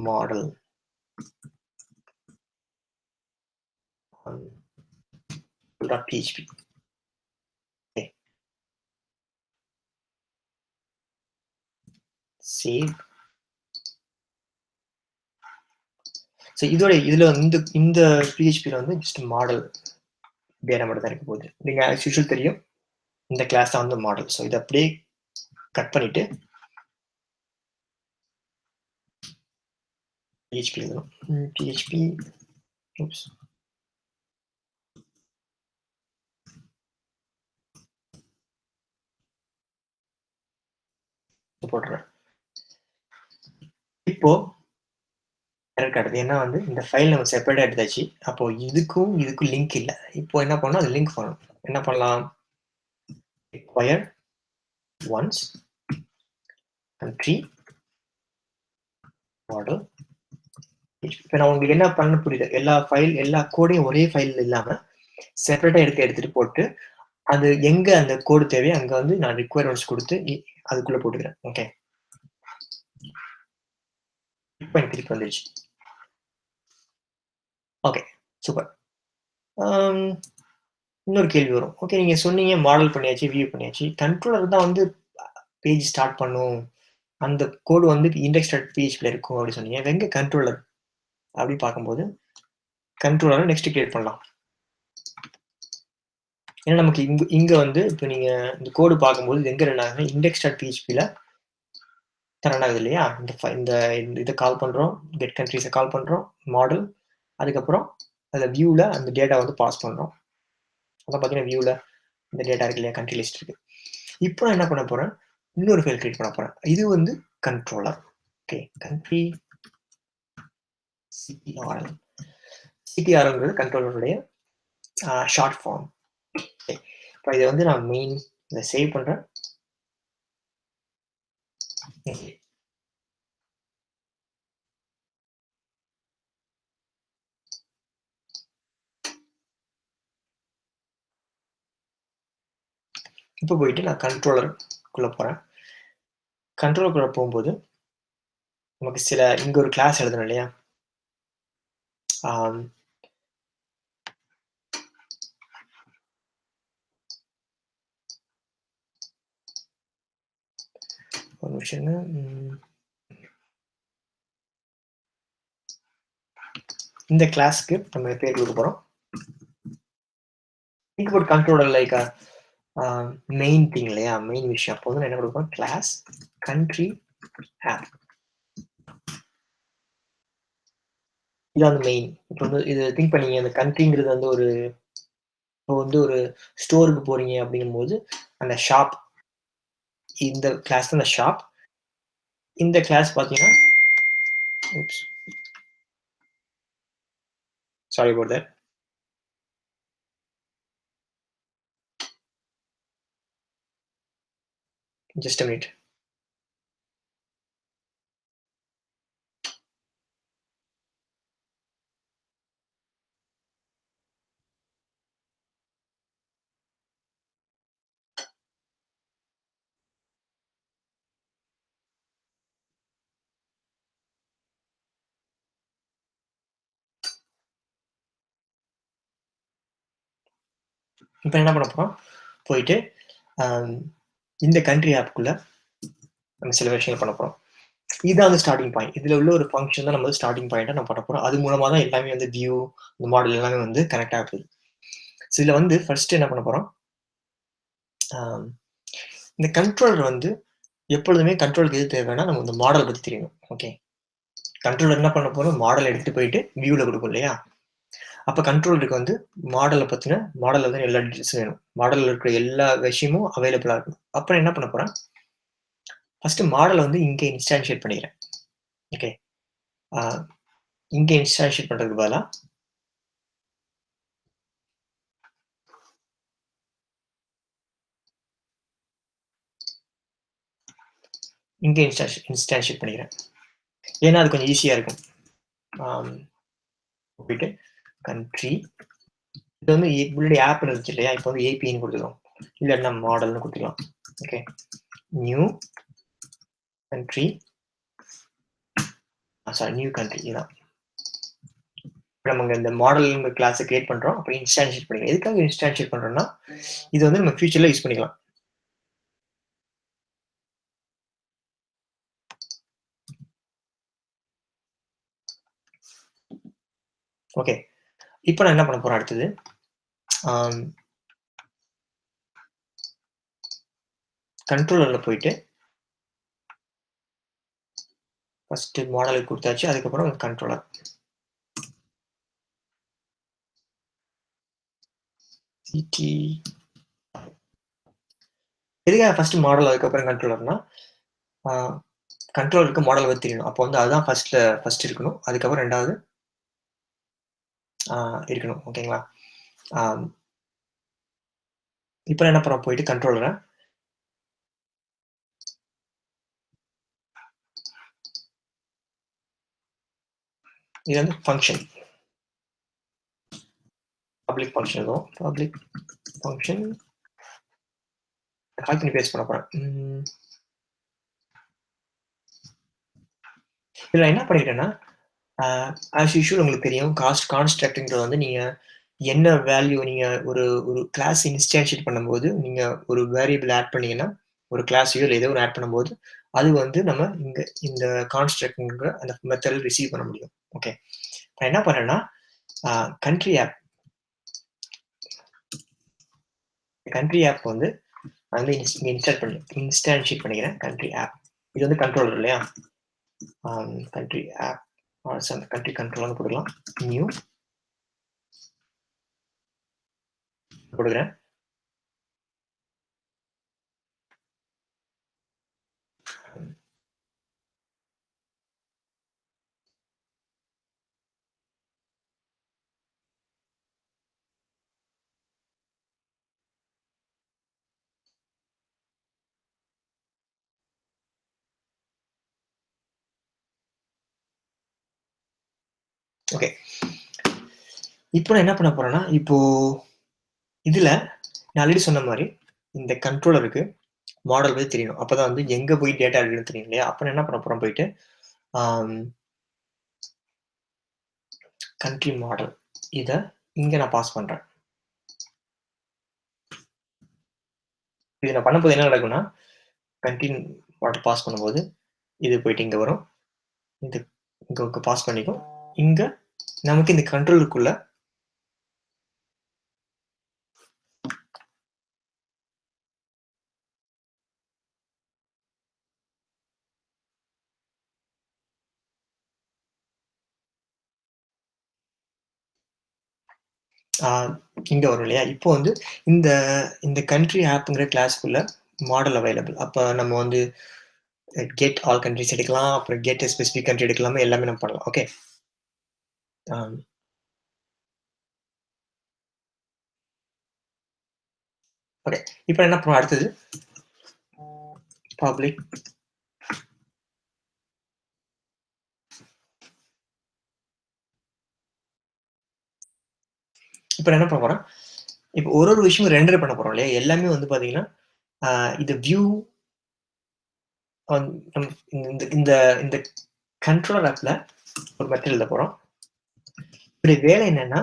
model .php. Save. So இதுல இந்த PHPல வந்து ஜஸ்ட் மாடல் டேட்டா மட்டும் தான் இருக்க போகுது. நீங்க ஆஸ் யூஷுவல் தெரியும், இந்த கிளாஸ் தான் வந்து மாடல். ஸோ இதை அப்படியே கட் பண்ணிட்டு PHP எழுதணும். PHP போட்டுறேன். இப்போ அடுத்து ஏன்னா வந்து இந்த ஃபைல் நம்ம செப்பரேட்டா எடுத்தாச்சு. அப்போ இதுக்கும் லிங்க் இல்லை. இப்போ என்ன பண்ணணும், அது லிங்க் பண்ணணும். என்ன பண்ணலாம், require once country model. இப்போ நான் உங்களுக்கு என்ன பண்ண புரியுது, எல்லா கோடையும் ஒரே ஃபைல் இல்லாம செப்பரேட்டா எடுத்துட்டு போட்டு அது எங்க அந்த கோடு தேவையோ அங்க வந்து நான் ரிக்வயர்மெண்ட்ஸ் கொடுத்து அதுக்குள்ள போட்டுக்கிறேன். ஓகே, இப்போ எனக்கு திருப்பி வந்துருச்சு. Okay, super. இன்னொரு கேள்வி வரும். ஓகே, நீங்க சொன்னீங்க மாடல் பண்ணியாச்சு, வியூ பண்ணியாச்சு, கண்ட்ரோலர் தான் வந்து பேஜ் ஸ்டார்ட் பண்ணும், அந்த கோடு வந்து index.phpல இருக்கும் அப்படி சொன்னீங்க. எங்க கண்ட்ரோலர் அப்படி பார்க்கும்போது கண்ட்ரோலர் நெக்ஸ்ட் கிரியேட் பண்ணலாம். ஏன்னா நமக்கு இங்க வந்து இப்போ நீங்க இந்த கோடு பார்க்கும்போது எங்க ரன் ஆகுதுன்னா index.phpல ரன் ஆகுது இல்லையா? இந்த இதை கால் பண்றோம், கெட் கண்ட்ரிஸை கால் பண்றோம், மாடல், அதுக்கப்புறம் அதில் வியூல அந்த டேட்டா வந்து பாஸ் பண்றோம். அதான் பார்த்தீங்கன்னா வியூல இந்த டேட்டா இருக்கு இல்லையா, கண்ட்ரி லிஸ்ட் இருக்கு. இப்போ என்ன பண்ண போறேன், இன்னொரு ஃபைல் கிரியேட் பண்ண போறேன். இது வந்து கண்ட்ரோலர். Okay, country CTRL. CTRLங்கிறது கண்ட்ரோலருடைய ஷார்ட் ஃபார்ம். இப்போ இதை வந்து நான் மெயின் இதை சேவ் பண்றேன். இப்போ போயிட்டு நான் கண்ட்ரோலருக்குள்ள போறேன். கண்ட்ரோலருக்குள்ள போகும்போது நமக்கு இங்க ஒரு கிளாஸ் எழுதணும் இல்லையா, ஒரு நிமிஷம். இந்த கிளாஸ்க்கு நம்ம பேர் கொடுக்க போறோம். Input controller like main thing இல்லையா, மெயின் விஷயம். அப்போ வந்து என்ன கொடுப்போம், கிளாஸ் கண்ட்ரி ஆப். இது வந்து மெயின். இப்போ வந்து இது திங்க் பண்ணீங்க, அந்த கண்ட்ரிங்கிறது வந்து இப்போ வந்து ஒரு ஸ்டோருக்கு போறீங்க அப்படிங்கும்போது அந்த ஷாப், இந்த கிளாஸ் தான் அந்த ஷாப். இந்த கிளாஸ் பார்த்தீங்கன்னா, sorry about that. Just a minute. இப்ப என்ன பண்ண போறோம், போயிட்டு இந்த கண்ட்ரி ஆப்க்குள்ள நம்ம சில விஷயங்கள் பண்ண போறோம். இதான் வந்து ஸ்டார்ட்டிங் பாயிண்ட். இதுல உள்ள ஒரு ஃபங்ஷன் தான் நம்ம வந்து ஸ்டார்ட்டிங் பாயிண்ட்டா நம்ம பண்ண போறோம். அது மூலமா தான் எல்லாமே வந்து வியூ, இந்த மாடல் எல்லாமே வந்து கனெக்ட் ஆக போகுது. இதுல வந்து ஃபர்ஸ்ட் என்ன பண்ண போறோம், அ இந்த கண்ட்ரோலர் வந்து எப்பொழுதுமே கண்ட்ரோலுக்கு எது தேவைன்னா, நம்ம இந்த மாடல் பத்தி தெரியணும். ஓகே. கண்ட்ரோலர் என்ன பண்ண போறோம், மாடல் எடுத்துட்டு போயிட்டு வியூல குடுக்கும் இல்லையா? அப்ப கண்ட்ரோலருக்கு வந்து மாடல்ல வந்து எல்லா டீட்டெயில்ஸும் வேணும். மாடல்ல இருக்கிற எல்லா விஷயமும் அவைலபிளா இருக்கணும். அப்புறம் என்ன பண்ண போறேன், ஃபர்ஸ்ட் மாடல வந்து இங்க இன்ஸ்டான்ஷியேட் பண்ணிக்கிறேன். ஓகே. அ இங்க இன்ஸ்டான்ஷியேட் பண்றதுக்கு பதிலா, இங்க இன்ஸ்டான்ஷியேட் பண்ணிக்கிறேன். ஏன்னா அது கொஞ்சம் ஈஸியா இருக்கும். ஆம் போயிட்டு கண்ட்ரி இது வந்து முன்னாடி ஆப்ன்னு இருந்துச்சு இல்லையா? இப்ப வந்து ஏபின்னு குடுத்துக்கிறோம். இல்லாட்டினா மாடல்ன்னு குடுத்துக்கலாம். Okay. New country sorry new country இதான். நம்ம இந்த மாடல்ங்கிற கிளாஸ கிரியேட் பண்றோம். அப்புறம் இன்ஸ்டான்ஷியேட் பண்ணிக்கிறோம். எதுக்காக இன்ஸ்டான்ஷியேட் பண்றோம்னா, இது வந்து நம்ம ஃபியூச்சர்ல யூஸ் பண்ணிக்கலாம். ஓகே. இப்ப நான் என்ன பண்ண போறேன் அடுத்தது, ஆம் கண்ட்ரோலர்ல போயிட்டு, ஃபர்ஸ்ட் மாடலுக்கு குடுத்தாச்சு. அதுக்கப்புறம் கண்ட்ரோலர். சிடி எதுக்காக ஃபர்ஸ்ட் மாடல் அதுக்கப்புறம் கண்ட்ரோலர்னா, ஆ கண்ட்ரோலருக்கு மாடல் பத்தி தெரியணும். அப்போ வந்து அதுதான் ஃபர்ஸ்ட் இருக்கணும். அதுக்கப்புறம் 2வது இருக்கணும். ஓகேங்களா? ஆம் இப்ப என்ன பண்றோம் போயிட்டு கண்ட்ரோலர இது வந்து ஃபங்ஷன். பப்ளிக் ஃபங்ஷன் இதுவும். பப்ளிக் ஃபங்ஷன் காப்பி பண்ணி பேஸ்ட் பண்ண போறேன். இதுல என்ன பண்ணிட்டேன்னா, ஆ ஆஸ் யூசுவல் உங்களுக்கு தெரியும். கான்ஸ்ட்ரக்ட்ங்கிறது வந்து நீங்க என்ன வேல்யூ நீங்க ஒரு ஒரு கிளாஸ் இன்ஸ்டான்ஷியேட் பண்ணும்போது, நீங்க ஒரு வேரியபிள் ஆட் பண்ணீங்கன்னா, ஒரு கிளாஸையோ இல்ல ஏதோ ஒண்ணு ஆட் பண்ணும்போது, அது வந்து நம்ம இங்க இந்த கான்ஸ்ட்ரக்ட்ங்கிற அந்த மெத்தட்ல ரிசீவ் பண்ண முடியும். ஓகே. நான் என்ன பண்ணேன்னா, ஆ கண்ட்ரி ஆப் கண்ட்ரி ஆப் வந்து நான் வந்து இன்ஸ்டான்ஷியேட் பண்ணிக்கிறேன். Country app. இது வந்து கண்ட்ரோலர் இல்லையா? கண்ட்ரி ஆப் கண்ட்ரி கண்ட்ரோலர்னு போட்டுக்கலாம். நியூ போட்டுக்கிறேன். ஓகே. இப்போ நான் என்ன பண்ண போறேன்னா, இப்போ இதுல நான் ஆல்ரெடி சொன்ன மாரி, இந்த கண்ட்ரோலருக்கு மாடல் பத்தி தெரியணும். அப்பதான் வந்து எங்க போய் டேட்டா எடுக்கணும்னு தெரியும் இல்லையா? அப்ப நான் என்ன பண்ண போறேன் போயிட்டு, ஆம் கண்ட்ரி மாடல் இத இங்க நான் பாஸ் பண்றேன். இத நான் பண்ணும்போது என்ன நடக்கும்னா, கண்ட்ரி மாடல் பாஸ் பண்ணும்போது, இது போயிட்டு இங்க வரும். இது இங்க பாஸ் பண்ணிக்கும். இங்க நமக்கு இந்த கண்ட்ரோலுக்குள்ள ஆ இங்க வரும் இல்லையா? இப்போ வந்து இந்த இந்த கண்ட்ரி ஆப்ங்கிற கிளாஸ்க்குள்ள மாடல் அவைலபிள். அப்ப நம்ம வந்து கெட் ஆல் கண்ட்ரீஸ் எடுக்கலாம். அப்புறம் கெட் எ ஸ்பெசிஃபிக் கண்ட்ரி எடுக்கலாமா எல்லாமே நம்ம பண்ணலாம். ஓகே. ஆம். ஓகே. இப்ப என்ன பண்ணுவோம் அடுத்தது பப்ளிக் இப்ப நான் என்ன பண்ண போறேன், இப்ப ஒரு விஷயமும் ரெண்டர் பண்ண போறோம் இல்லையா? எல்லாமே வந்து பார்த்தீங்கன்னா, ஆ இது வியூ நம் இந்த இந்த இந்த கண்ட்ரோலர் ஆப்ல ஒரு மெத்தட் எழுத போறோம். இதோடைய வேலை என்னன்னா,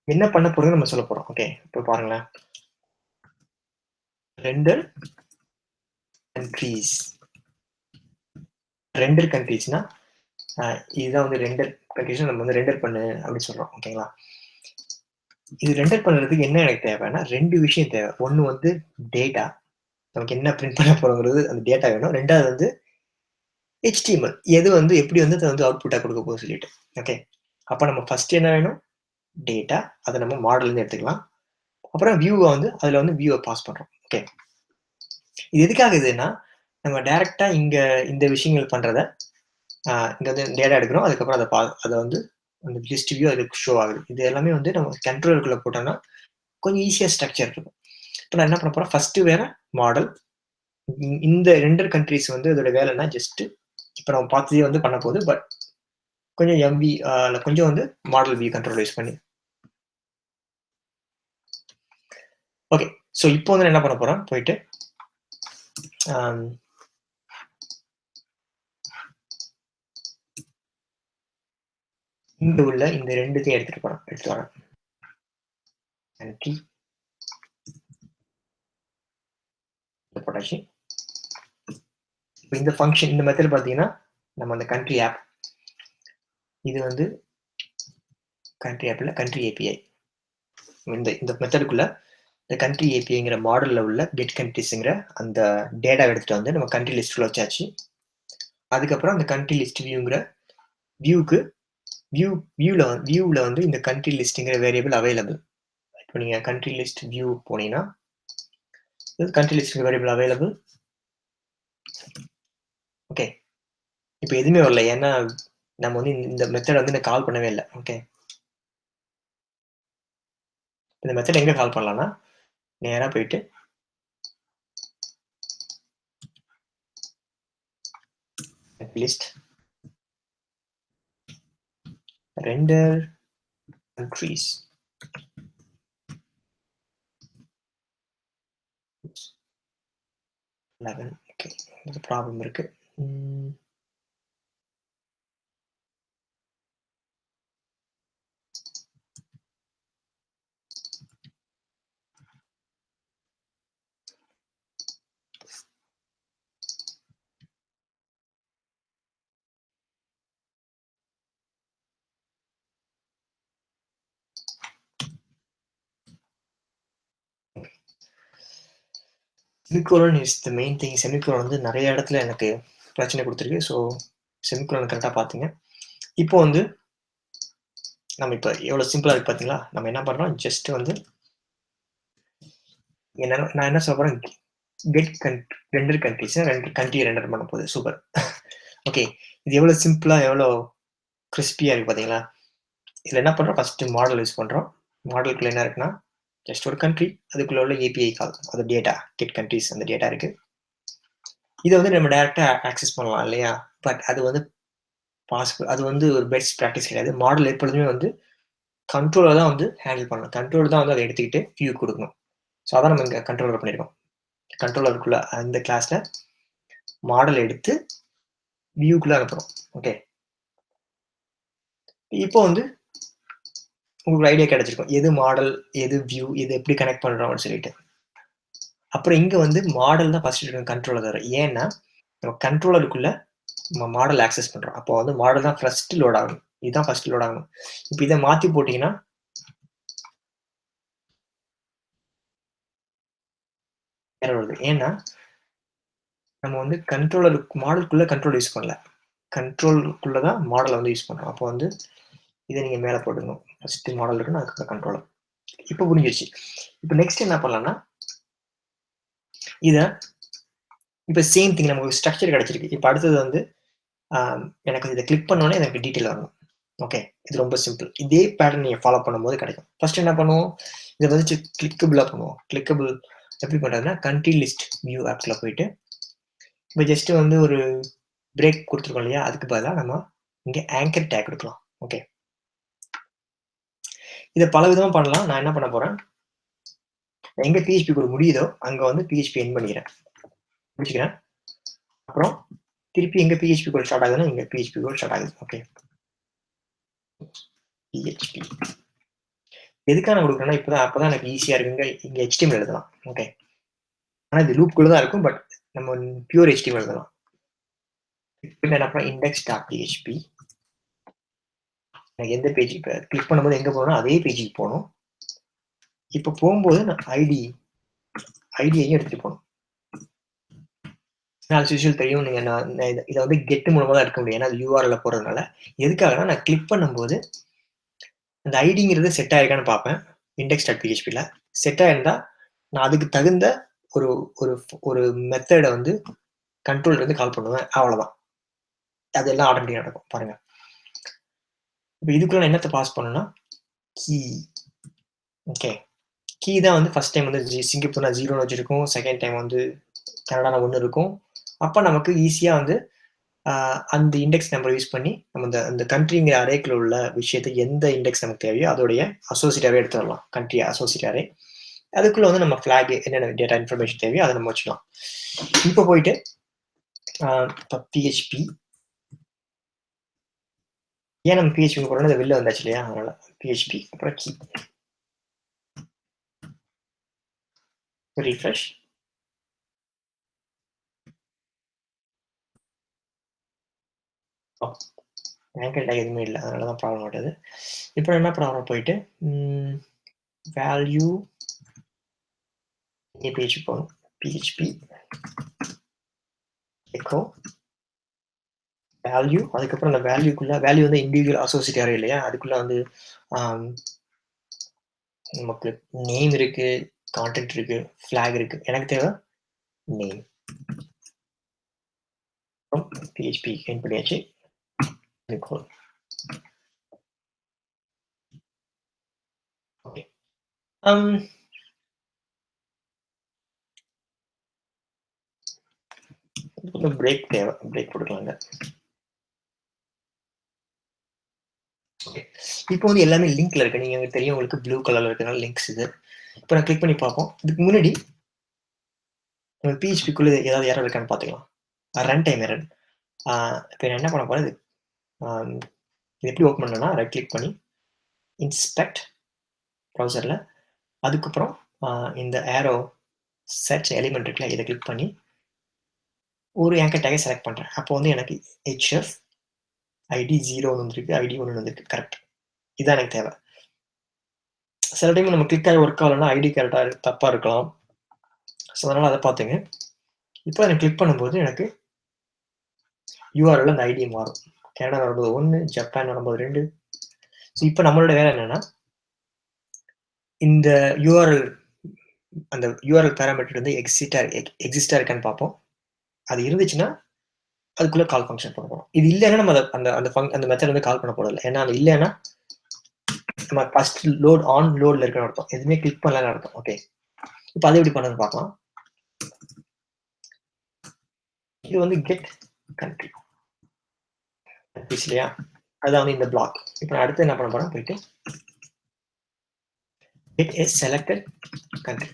என்ன பண்ண போறோம்னு நம்ம சொல்ல போறோம். ஓகே. இப்போ பாருங்களேன். Render countries. ரெண்டர் கண்ட்ரீஸ்னா இதுதான் வந்து ரெண்டர் கண்ட்ரீஸ் நம்ம வந்து ரெண்டர் பண்ணு அப்படின்னு சொல்றோம். ஓகேங்களா? இது ரெண்டர் பண்றதுக்கு என்ன எனக்கு தேவைன்னா 2 விஷயம் தேவை. ஒண்ணு வந்து டேட்டா. நமக்கு என்ன பிரிண்ட் பண்ண போறோங்கிறது அந்த டேட்டா வேணும். 2வது வந்து HTML. எது வந்து எப்படி வந்து அத வந்து அவுட்புட்டா குடுக்க போகுதுன்னு சொல்லிட்டு. ஓகே. அப்ப நம்ம ஃபர்ஸ்ட் என்ன வேணும்? டேட்டா. அத நம்ம மாடல்லேருந்து எடுத்துக்கலாம். அப்புறம் வியூவ வந்து அதுல வந்து வியூவ பாஸ் பண்றோம். ஓகே. இது எதுக்காக இதுன்னா, நம்ம டைரக்ட்டா இங்க இந்த விஷயங்கள் பண்றத, இங்க வந்து டேட்டா எடுக்கிறோம். அதுக்கப்புறம் அத வந்து அந்த லிஸ்ட் வியூ அதுக்கு ஷோ ஆகுது. இது எல்லாமே வந்து நம்ம கண்ட்ரோலருக்குள்ள போட்டோம்னா, கொஞ்சம் ஈஸியா ஸ்ட்ரக்சர் இருக்கும். இப்ப நான் என்ன பண்ண போறேன், ஃபர்ஸ்ட் வேற மாடல். இந்த ரெண்டர் கண்ட்ரீஸ் வந்து இதோட வேலைன்னா ஜஸ்ட் இப்ப நம்ம பார்த்ததே வந்து பண்ண போகுது. பட் கொஞ்சம் எம்வி கொஞ்சம் வந்து மாடல் வியூ கண்ட்ரோல் யூஸ் பண்ணி. ஓகே. ஸோ இப்போ வந்து நான் என்ன பண்ண போறேன், போயிட்டு ஆம், இங்க உள்ள இந்த 2த்தையும் எடுத்துட்டு வரேன். கண்ட்ரி போட்டாச்சு. இப்ப இந்த ஃபங்ஷன் இந்த மெத்தட் பார்த்தீங்கன்னா, நம்ம அந்த கண்ட்ரி ஆப். இது வந்து கண்ட்ரி ஆப் இல்ல, கண்ட்ரி ஏபிஐ. இந்த இந்த மெத்தடுக்குள்ள இந்த கண்ட்ரி ஏபிஐங்கிற மாடல்ல உள்ள கெட் கண்ட்ரீஸ்ங்கிற அந்த டேட்டாவ எடுத்துட்டு வந்து நம்ம கண்ட்ரி லிஸ்ட்ல வச்சாச்சு. அதுக்கப்புறம் அந்த கண்ட்ரி லிஸ்ட் வியூங்கிற வியூக்கு வியூல வந்து இந்த கண்ட்ரி லிஸ்ட்ங்கிற வேரியபிள் அவைலபிள். இப்போ நீங்க கண்ட்ரி லிஸ்ட் வியூ போனீங்கன்னா, country list variable available. Okay. இப்போ எதுவுமே வரல. ஏன்னா நம்ம வந்து இந்த மெத்தட் வந்து நான் கால் பண்ணவே இல்ல. ஓகே. இந்த மெத்தட் எங்க கால் பண்ணலாம்னா, நேரா போயிட்டு லிஸ்ட் ரெண்டர் கண்ட்ரீஸ் 11. ஓகே. இது ப்ராப்ளம் இருக்கு. ம். Semicolon is the main thing. Semicolon வந்து நெறைய இடத்துல எனக்கு பிரச்சனை குடுத்துருக்கு. ஸோ செமிகோலன் கரெக்ட்டா பாத்துங்க. இப்போ வந்து நம்ம இப்ப எவ்வளோ சிம்பிளா இருக்கு பாத்தீங்களா? நம்ம என்ன பண்றோம், ஜஸ்ட் வந்து நான் என்ன சொல்ல போறேன், கெட் ரெண்டர் கண்ட்ரீஸ் 2 கண்ட்ரிய ரெண்டர் பண்ண போகுது. சூப்பர். ஓகே. இது எவ்வளோ சிம்பிளா, எவ்வளோ கிரிஸ்பியா இருக்கு பாத்தீங்களா? இதுல என்ன பண்றோம், ஃபர்ஸ்ட் மாடல் யூஸ் பண்றோம். மாடலுக்குள்ள என்ன இருக்குன்னா, ஜஸ்ட் ஒரு கண்ட்ரி. அதுக்குள்ள உள்ள ஏபிஐ கால். அது டேட்டா, கெட் கண்ட்ரீஸ் அந்த டேட்டா இருக்கு. இத வந்து நம்ம டைரக்ட்டா ஆக்சஸ் பண்ணலாம் இல்லையா? பட் அது வந்து பாசிபிள். அது வந்து ஒரு பெஸ்ட் பிராக்டிஸ் கிடையாது. மாடல் எப்பொழுதுமே வந்து கண்ட்ரோலர் தான் வந்து ஹேண்டில் பண்ணணும். கண்ட்ரோலர் தான் வந்து அத எடுத்துக்கிட்டு வியூ குடுக்கணும். ஸோ அதான் நம்ம இங்க கண்ட்ரோலர் பண்ணியிருக்கோம். கண்ட்ரோலருக்குள்ள அந்த கிளாஸ்ல மாடல் எடுத்து வியூக்குள்ள அனுப்புறோம். ஓகே. இப்போ வந்து உங்களுக்கு ஒரு ஐடியா கிடைச்சிருக்கும். எது மாடல், எது வியூ, எது எப்படி கனெக்ட் பண்றோம் அப்படின்னு சொல்லிட்டு. அப்புறம் இங்க வந்து மாடல் தான் ஃபர்ஸ்ட் இருக்கும் கண்ட்ரோலர் தவிர. ஏன்னா, நம்ம கண்ட்ரோலருக்குள்ள நம்ம மாடல் ஆக்சஸ் பண்றோம். அப்போ வந்து மாடல் தான் ஃபர்ஸ்ட் லோட் ஆகணும். இதுதான் ஃபர்ஸ்ட் லோட் ஆகணும். இப்ப இத மாத்தி போட்டீங்கன்னா எரர் வருது. ஏன்னா, நம்ம வந்து மாடலுக்குள்ள கண்ட்ரோல் யூஸ் பண்ணல. கண்ட்ரோலுக்குள்ள தான் மாடல வந்து யூஸ் பண்றோம். அப்போ வந்து இத நீங்க மேல போட்டுக்கணும். ஃபர்ஸ்ட் மாடல் இருக்கணும். அதுக்கப்புறம் கண்ட்ரோலர். இப்ப புரிஞ்சிருச்சு. இப்ப நெக்ஸ்ட் என்ன பண்ணலாம்னா, இத இப்ப சேம் திங் நமக்கு ஒரு ஸ்ட்ரக்சர் கிடைச்சிருக்கு. இப்ப அடுத்தது வந்து அ எனக்கு இத கிளிக் பண்ணோனே எனக்கு டீட்டெயில் வரணும். ஓகே. இது ரொம்ப சிம்பிள். இதே பேட்டர்ன் நீங்க ஃபாலோ பண்ணும்போது கிடைக்கும். ஃபர்ஸ்ட் என்ன பண்ணுவோம், இத வந்து கிளிக்கபிளா பண்ணுவோம். கிளிக்கபிள் எப்படி பண்றதுன்னா, கண்ட்ரி லிஸ்ட் வியூ ஆப்ஸ்ல போயிட்டு, இப்ப ஜஸ்ட் வந்து ஒரு பிரேக் குடுத்துருக்கோம் இல்லையா? அதுக்கு பதிலா நம்ம இங்க ஆங்கர் டேக் குடுக்கலாம். ஓகே. இத பல விதமா பண்ணலாம். நான் என்ன பண்ண போறேன், எங்க PHP கோட் முடியுதோ, அங்க வந்து PHP எண்ட் பண்ணிக்கிறேன். முடிச்சுக்கிறேன். அப்புறம் திருப்பி எங்க PHP கோட் ஸ்டார்ட் ஆகுதுன்னா, இங்க PHP கோட் ஸ்டார்ட் ஆகுது. ஓகே. PHP எதுக்காக நான் குடுக்குறேன்னா, அப்பதான் எனக்கு ஈஸியா இருக்குங்க. இங்க HTML எழுதலாம். ஓகே. ஆனா இது லூப்குள்ள தான் இருக்கும். பட் நம்ம பியூர் HTML எழுதலாம். பின்ன என்ன பண்ணலாம் index.php எனக்கு எந்த பேஜ் இப்ப கிளிக் பண்ணும்போது எங்க போகணும் அதே பேஜுக்கு போணும். இப்ப போகும்போது நான் ஐடியையும் எடுத்துட்டு போணும். ஆஸ் யூசுவல் தெரியும். நீங்க நான் இத வந்து கெட் மூலமா தான் எடுக்க முடியும். ஏன்னா அது URL போடுறதுனால. எதுக்காகன்னா நான் கிளிக் பண்ணும்போது அந்த ஐடிங்கிறது செட் ஆயிருக்கான்னு பார்ப்பேன். index.phpல செட் ஆயிருந்தா நான் அதுக்கு தகுந்த ஒரு ஒரு ஒரு மெத்தட வந்து கண்ட்ரோல்ல இருந்து கால் பண்ணுவேன். அவ்வளவுதான். அதெல்லாம் ஆட்டோமேட்டிக்கா நடக்கும். பாருங்க. இப்ப இதுக்குள்ள நான் என்னத்த பாஸ் பண்ணணும்னா, கீ. ஓகே. கீ தான் வந்து ஃபர்ஸ்ட் டைம் வந்து சிங்கப்பூர்னா 0ன்னு வச்சிருக்கும். செகண்ட் டைம் வந்து கனடால 1 இருக்கும். அப்ப நமக்கு ஈஸியா வந்து அந்த இண்டெக்ஸ் நம்பர் யூஸ் பண்ணி நம்ம அந்த கண்ட்ரிங்கிற அரேக்குள்ள உள்ள விஷயத்தை எந்த இண்டெக்ஸ் நமக்கு தேவையோ அதோடைய அசோசியேட்டாவே எடுத்து வரலாம். Country associate array. அதுக்குள்ள வந்து நம்ம ஃபிளாக் என்னென்ன டேட்டா இன்ஃபர்மேஷன் தேவையோ அதை நம்ம வச்சுக்கலாம். இப்போ போயிட்டு இப்போ PHP ஏன் நம்ம PHP போறோம்னா அது வெளில வந்தாச்சு இல்லையா? அதனால PHP அப்புறம் கீ ரீஃப்ரெஷ். ஆங்கர் டேக் எதுவுமே இல்லை. அதனால தான் ப்ராப்ளம் ஆகுது. இப்போ என்ன ப்ராப்ளம் போயிட்டு வேல்யூ PHP போகணும். PHP எக்கோ வேல்யூ அதுக்கப்புறம் அந்த வேல்யூ வந்து இண்டிவிஜுவல் அசோசியேட் அரே இல்லையா? அதுக்குள்ள வந்து ஆம், நமக்கு நேம் இருக்கு, கான்டென்ட் இருக்கு, ஃபிளாக் இருக்கு. எனக்கு தேவை நேம். PHP என் பண்ணியாச்சு. ஓகே. கொஞ்சம் பிரேக் தேவை. பிரேக் கொடுக்கலாங்க. ஓகே. இப்போ வந்து எல்லாமே லிங்க்ல இருக்கு. நீங்க தெரியும் உங்களுக்கு ப்ளூ கலர்ல இருக்கனால லிங்க்ஸ் இது. இப்போ நான் கிளிக் பண்ணி பார்ப்போம். இதுக்கு முன்னாடி நம்ம PHPக்குள்ள ஏதாவது எரர் இருக்கான்னு பார்த்துக்கலாம். Run time error. இப்போ நான் என்ன பண்ண போறேன், இது எப்படி ஓப்பன் பண்ணணும்னா ரைட் கிளிக் பண்ணி இன்ஸ்பெக்ட் ப்ரௌசர்ல அதுக்கப்புறம் இந்த ஏரோ சர்ச் எலிமெண்ட் இருக்குல்ல இதை கிளிக் பண்ணி ஒரு ஆங்கர் டேகை செலக்ட் பண்றேன். அப்போ வந்து எனக்கு HF ஐடி 0 வந்திருக்கு, ஐடி 1 வந்திருக்கு. கரெக்ட். இதான் எனக்கு தேவை. சில டைம் நம்ம கிளிக் ஆகி ஒர்க் ஆகலைன்னா ஐடி கரெக்டா தப்பா இருக்கலாம். ஸோ அதனால அதை பார்த்துங்க. இப்போ எனக்கு கிளிக் பண்ணும்போது எனக்கு யூஆர்எல் அந்த ஐடி மாறும். கனடா வரும்போது 1, ஜப்பான் வரும்போது 2. ஸோ இப்போ நம்மளோட வேலை என்னன்னா இந்த யூஆர்எல் அந்த யூஆர்எல் பேராமீட்டர் வந்து எக்ஸிஸ்டா இருக்கான்னு பார்ப்போம். அது இருந்துச்சுன்னா அதுக்குள்ள கால் ஃபங்க்ஷன் பண்ண போறோம். இது இல்லைன்னா நம்ம அந்த மெத்தட் வந்து கால் பண்ண போறதில்லை. ஏன்னா அது இல்லைன்னா நம்ம ஃபர்ஸ்ட் லோட்ல இருக்குன்னு அர்த்தம். எதுவுமே கிளிக் பண்ணலன்னு அர்த்தம். ஓகே. இப்போ அதை எப்படி பண்ணுன்னு பார்க்கலாம். இது வந்து கெட் கண்ட்ரி இல்லையா? அதான் வந்து இந்த பிளாக். இப்போ நான் அடுத்து என்ன பண்ண போறேன் போயிட்டு கெட் எ செலக்டட் கண்ட்ரி.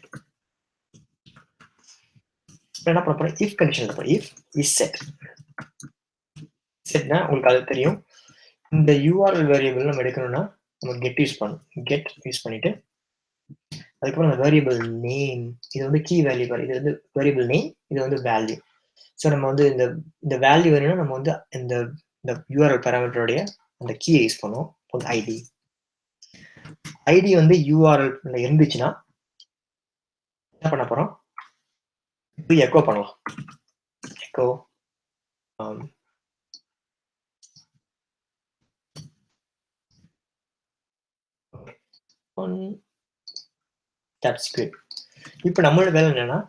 இப்போ என்ன பண்ண போறேன் இஃப் கண்டிஷன் போறேன். இஃப் இஸ் செட்னா உங்களுக்கு அது தெரியும். இந்த யூஆர்எல் வேரியபிள் நம்ம எடுக்கணும்னா நம்ம கெட் யூஸ் பண்ணணும். கெட் யூஸ் பண்ணிட்டு அதுக்கப்புறம் அந்த வேரியபிள் நேம் இது வந்து கீ வேல்யூ. இது வந்து வேரியபிள் நேம், இது வந்து வேல்யூ. ஸோ நம்ம வந்து இந்த வேல்யூ வேணும்னா நம்ம வந்து இந்த இந்த யூஆர்எல் பேராமீட்டருடைய அந்த கீயை யூஸ் பண்ணுவோம். ஐடி ஐடி வந்து யூஆர்எல் இருந்துச்சுன்னா என்ன பண்ண போறோம் எக்கோ பண்ணலாம். எக்கோ இப்போ நம்மளோட வேலை என்னன்னா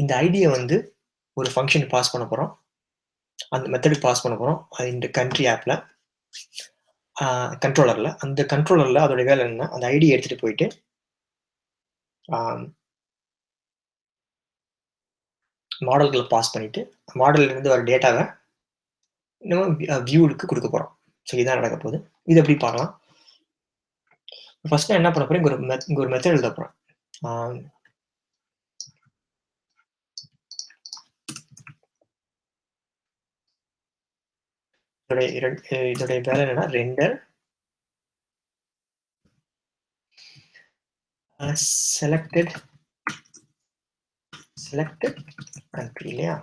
இந்த ஐடியை வந்து ஒரு ஃபங்க்ஷன் பாஸ் பண்ண போறோம். அந்த மெத்தடுக்கு பாஸ் பண்ண போறோம். அது இந்த கண்ட்ரி ஆப்ல கண்ட்ரோலர்ல அந்த கண்ட்ரோலர்ல அதோட வேலை என்ன அந்த ஐடி எடுத்துட்டு போயிட்டு மாடல்களை பாஸ் பண்ணிட்டு மாடல்ல இருந்து வர டேட்டாவை நம்ம வியூவுக்கு கொடுக்க போறோம். ஸோ இதான் நடக்க போகுது. இது எப்படி பார்க்கலாம். ஃபர்ஸ்ட் நான் என்ன பண்ண போறேன் இங்க ஒரு மெத்தட் எழுத போறேன். இதோடைய வேலை என்னன்னா ரெண்டர் selected country இல்லையா,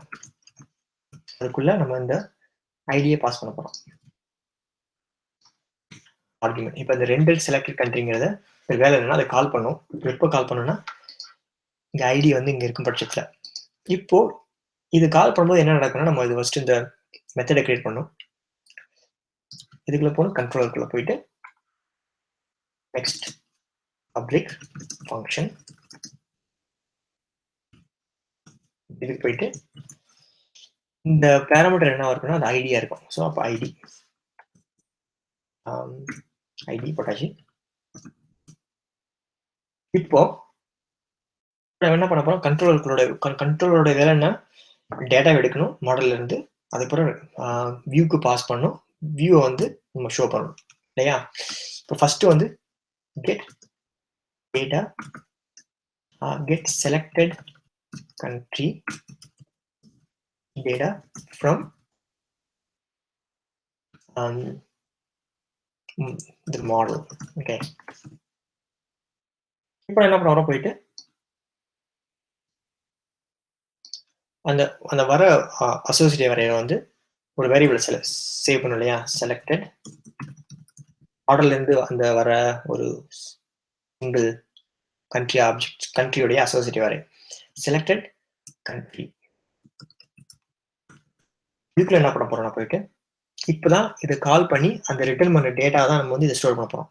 அதுக்குள்ள நம்ம இந்த ஐடியை பாஸ் பண்ண போறோம். ஆர்குமெண்ட். இப்போ இந்த ரெண்டு செலக்டட் கண்ட்ரிங்கிறத வேலை என்னன்னா அதை கால் பண்ணும். எப்போ கால் பண்ணணும்னா இங்க ஐடி வந்து இங்க இருக்கும் பட்சத்துல. இப்போ இது கால் பண்ணும்போது என்ன நடக்கும்னா நம்ம இது ஃபர்ஸ்ட் இந்த மெத்தடை கிரியேட் பண்ணணும். இதுக்குள்ள போகணும், கண்ட்ரோலருக்குள்ள போயிட்டு நெக்ஸ்ட் பப்ளிக் ஃபங்க்ஷன், இதுக்கு போயிட்டு இந்த பேராமீட்டர் என்ன இருக்குன்னா அது ஐடியா இருக்கும். ஸோ அப்போ ஐடி போட்டாச்சு. இப்போ நம்ம என்ன பண்ண போறோம், கண்ட்ரோலரோட வேலை என்ன, டேட்டா எடுக்கணும் மாடல்ல இருந்து, அதுக்கப்புறம் வியூக்கு பாஸ் பண்ணணும், வியூவை வந்து நம்ம ஷோ பண்ணணும் இல்லையா. இப்போ ஃபர்ஸ்ட் வந்து get data, get selected country data from the model. Okay. இப்போ என்ன பண்ண போயிட்டு அந்த அந்த வர அசோசியேட்டிவ் அரேல வந்து ஒரு வேரியபிள் சேவ் பண்ணணும் இல்லையா. செலக்டட் மாடல்ல இருந்து அந்த வர ஒரு சிங்கிள் கண்ட்ரி ஆப்ஜெக்ட், கண்ட்ரியோடைய அசோசியேட்டிவ் அரே செலக்டட் கண்ட்ரி. இதுக்குள்ள என்ன பண்ண போறோம்னா போயிட்டு இப்போதான் இதை கால் பண்ணி அந்த ரிட்டர்ன் பண்ண டேட்டா தான் நம்ம வந்து இதை ஸ்டோர் பண்ண போறோம்.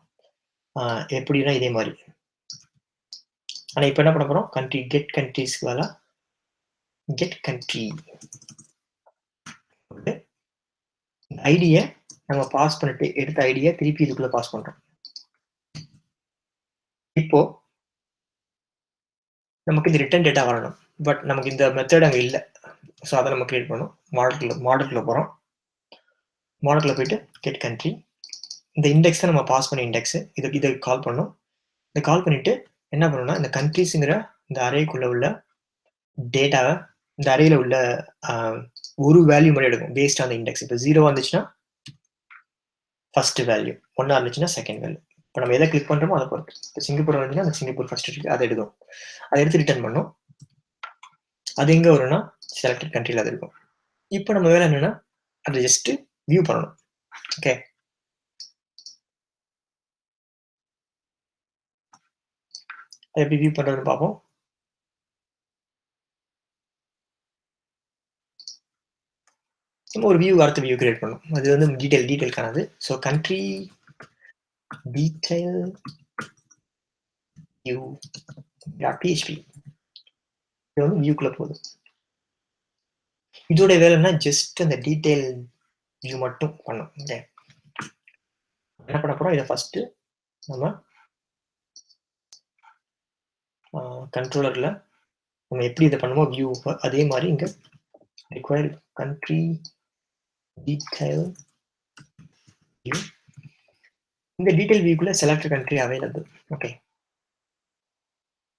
எப்படின்னா இதே மாதிரி. ஆனா இப்போ என்ன பண்ண போறோம், கண்ட்ரி கெட் கண்ட்ரிஸ்க்கு வேலை கெட் கண்ட்ரி ஐடியை நம்ம பாஸ் பண்ணிட்டு எடுத்த ஐடியை திருப்பி இதுக்குள்ள பாஸ் பண்றோம். இப்போ நமக்கு இந்த ரிட்டர்ன் டேட்டா வரணும், பட் நமக்கு இந்த மெத்தட் அங்கே இல்லை. ஸோ அதை நம்ம கிரியேட் பண்ணணும். மாடலுக்குள்ள போகிறோம். மாடலுக்குள்ள போயிட்டு கெட் கண்ட்ரி, இந்த இண்டெக்ஸ் தான் நம்ம பாஸ் பண்ண இண்டெக்ஸ், இதை கால் பண்ணணும். இதை கால் பண்ணிட்டு என்ன பண்ணணும்னா இந்த கண்ட்ரிஸுங்கிற இந்த அரேக்குள்ள உள்ள டேட்டாவை இந்த அரேல உள்ள ஒரு வேல்யூ மட்டும் எடுக்கும் பேஸ்ட் ஆன் இண்டெக்ஸ். இப்போ 0 வந்துச்சுன்னா ஃபர்ஸ்ட் வேல்யூ, 1 இருந்துச்சுன்னா செகண்ட் வேல்யூ. இப்போ நம்ம எதை கிளிக் பண்றோமோ அதை பொறுத்து. இப்போ சிங்கப்பூர் வந்துச்சுன்னா அந்த சிங்கப்பூர் ஃபர்ஸ்ட் இருக்கு, அதை எடுக்கும். அதை எடுத்து ரிட்டர்ன் பண்ணும். அது எங்க வரும்னா செலக்டட் கண்ட்ரியில் அது இருக்கும். இப்போ நம்ம வேலை என்னன்னா அதை ஜஸ்ட் வியூ பண்ணணும். ஓகே, எப்படி வியூ பண்றதுன்னு பார்ப்போம். நம்ம ஒரு வியூ அடுத்த வியூ கிரியேட் பண்ணணும். அது வந்து டீடைல்கானது. So country detail view PHP இது வந்து வியூக்குள்ள போகுது. இதோட வேலைன்னா ஜஸ்ட் அந்த டீடைல் வியூ மட்டும் பண்ணும். ஓகே, என்ன பண்ண போறோம், இதை ஃபர்ஸ்ட் நம்ம கண்ட்ரோலர்ல நம்ம எப்படி இதை பண்ணுமோ வியூ அதே மாதிரி இங்க required country detail view. இந்த டீடைல் வியூக்குள்ள செலக்ட் கண்ட்ரி அவைலபிள். ஓகே,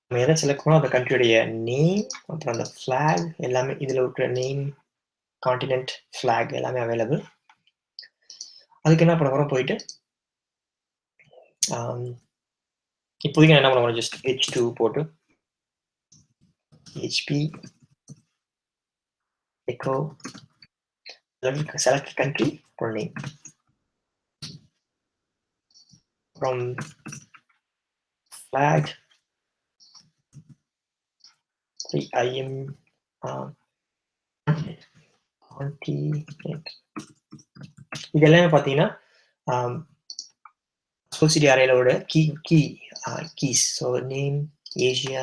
நம்ம எதை செலக்ட் பண்ணோம் அந்த கண்ட்ரியோடைய நேம், அப்புறம் அந்த ஃபிளாக் எல்லாமே, இதுல இருக்கிற நேம், கான்டினென்ட், ஃபிளாக் எல்லாமே அவைலபிள். அதுக்கு என்ன பண்ண போறோம், போயிட்டு இப்போதைக்கு என்ன பண்ண போறோம், ஜஸ்ட் h2 போட்டு php echo select country for name from flag im continent. இதெல்லாம் பார்த்தீங்கன்னா associative arrayலோட keys. So name, Asia,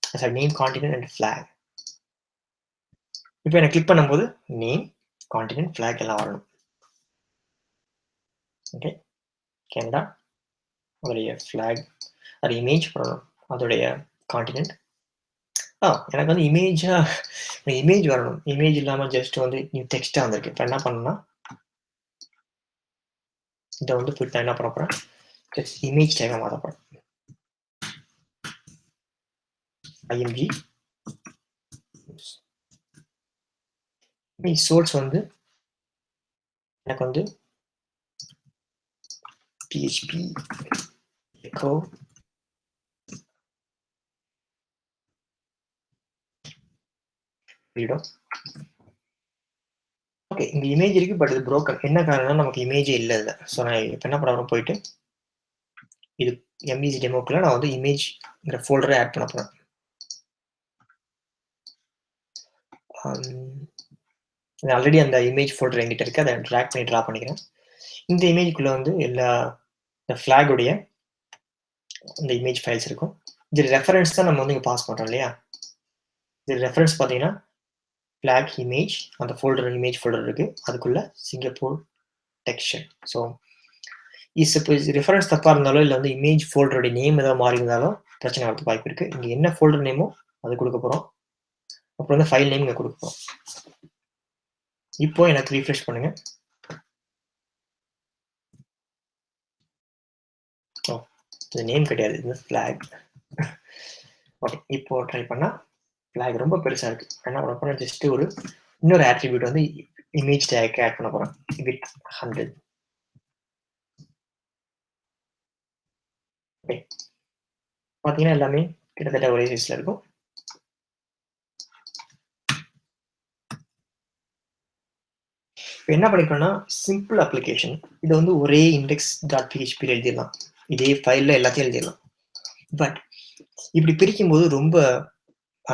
sorry, name, continent and flag. இப்போ என்ன கிளிக் பண்ணும்போது நேம், கான்டினென்ட், ஃபிளாக் எல்லாம் வரணும். ஓகே, கனடா அதோடைய ஃபிளாக், அது இமேஜ் வரணும், அதோடைய கான்டினென்ட். எனக்கு வந்து இமேஜ் வரணும். இமேஜ் இல்லாமல் ஜஸ்ட் வந்து நியூ டெக்ஸ்டாக வந்திருக்கு. இப்போ என்ன பண்ணணும்னா இதை வந்து போயிட்டு என்ன பண்ண போறேன், ஜஸ்ட் இமேஜ் டேகா மாற்ற போறேன். img இமேஜ் சோர்ஸ் வந்து எனக்கு வந்து PHP echo freedom. ஓகே, இங்க இமேஜ் இருக்கு, பட் இது broken. என்ன காரணம்னா நமக்கு இமேஜே இல்ல இதுல. ஸோ நான் இப்ப என்ன பண்ண போறேன், போயிட்டு இது MVC டெமோக்குள்ள நான் வந்து இமேஜ்ங்கிற ஃபோல்டரை ஆட் பண்ண போறேன். ஆல்ரெடி அந்த இமேஜ் ஃபோல்டர் என்கிட்ட இருக்கு, அதை ட்ராக் பண்ணி ட்ரா பண்ணிக்கிறேன். இந்த இமேஜுக்குள்ள வந்து எல்லா இந்த ஃபிளாகுடைய இந்த இமேஜ் ஃபைல்ஸ் இருக்கும். இது ரெஃபரன்ஸ் தான் நம்ம வந்து இங்க பாஸ் பண்றோம் இல்லையா? இது ரெஃபரன்ஸ் பார்த்தீங்கன்னா ஃபிளாக் இமேஜ், அந்த ஃபோல்டர் இமேஜ் ஃபோல்டர் இருக்கு, அதுக்குள்ள Singapore texture. So suppose reference தப்பா இருந்தாலும் இல்லை வந்து இமேஜ் ஃபோல்டருடைய நேம் ஏதாவது மாறி இருந்தாலும் பிரச்சனை வரதுக்கு வாய்ப்பு இருக்கு. இங்க என்ன ஃபோல்டர் நேமோ அது கொடுக்க போறோம். அப்புறம் வந்து ஃபைல் நேம் இங்க கொடுக்க போறோம். இப்போ எனக்கு ரீஃப்ரெஷ் பண்ணுங்க. ஓ, இது நேம் கிடையாது, இது ஃபிளாக். ஓகே, இப்போ ட்ரை பண்ணா ஃபிளாக் ரொம்ப பெருசா இருக்கு. என்ன பண்ண போறேன், ஜஸ்ட் ஒரு இன்னொரு ஆட்ரிபியூட் வந்து இமேஜ் டேக் ஆட் பண்ண போறேன். வித் 100. ஓகே, பாத்தீங்கன்னா எல்லாமே கிட்டத்தட்ட ஒரே சைஸ்ல இருக்கும். இப்போ என்ன பண்ணிக்கணும்னா சிம்பிள் அப்ளிகேஷன், இது வந்து ஒரே index.php எழுதிடலாம், இதே ஃபைல்ல எல்லாத்தையும் எழுதிடலாம். பட் இப்படி பிரிக்கும் போது ரொம்ப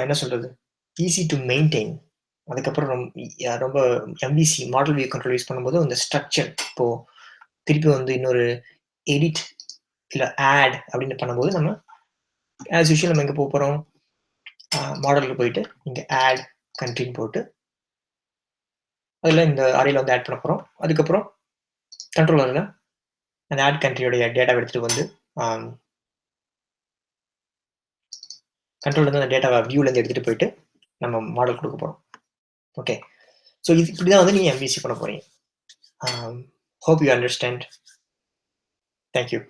என்ன சொல்றது, ஈஸி டு மெயின்டைன். அதுக்கப்புறம் ரொம்ப MVC model view control use பண்ணும்போது இந்த ஸ்ட்ரக்சர், இப்போ திருப்பி வந்து இன்னொரு எடிட் இல்லை ஆட் அப்படின்னு பண்ணும்போது நம்ம ஆஸ் யூஷுவல் நம்ம எங்கே போக போகிறோம், மாடலுக்கு போயிட்டு இங்கே ஆட் கண்ட்ரின்னு போட்டு அதில் இந்த அறையில் வந்து ஆட் பண்ண போகிறோம். அதுக்கப்புறம் கண்ட்ரோலரில் அந்த ஆட் கண்ட்ரியோடைய டேட்டா எடுத்துகிட்டு வந்து கண்ட்ரோல் வந்து அந்த டேட்டாவை வியூலேருந்து எடுத்துகிட்டு போயிட்டு நம்ம மாடல் கொடுக்க போகிறோம். ஓகே, ஸோ இது இப்படி தான் வந்து நீங்கள் MVC பண்ண போகிறீங்க. Hope you understand. Thank you.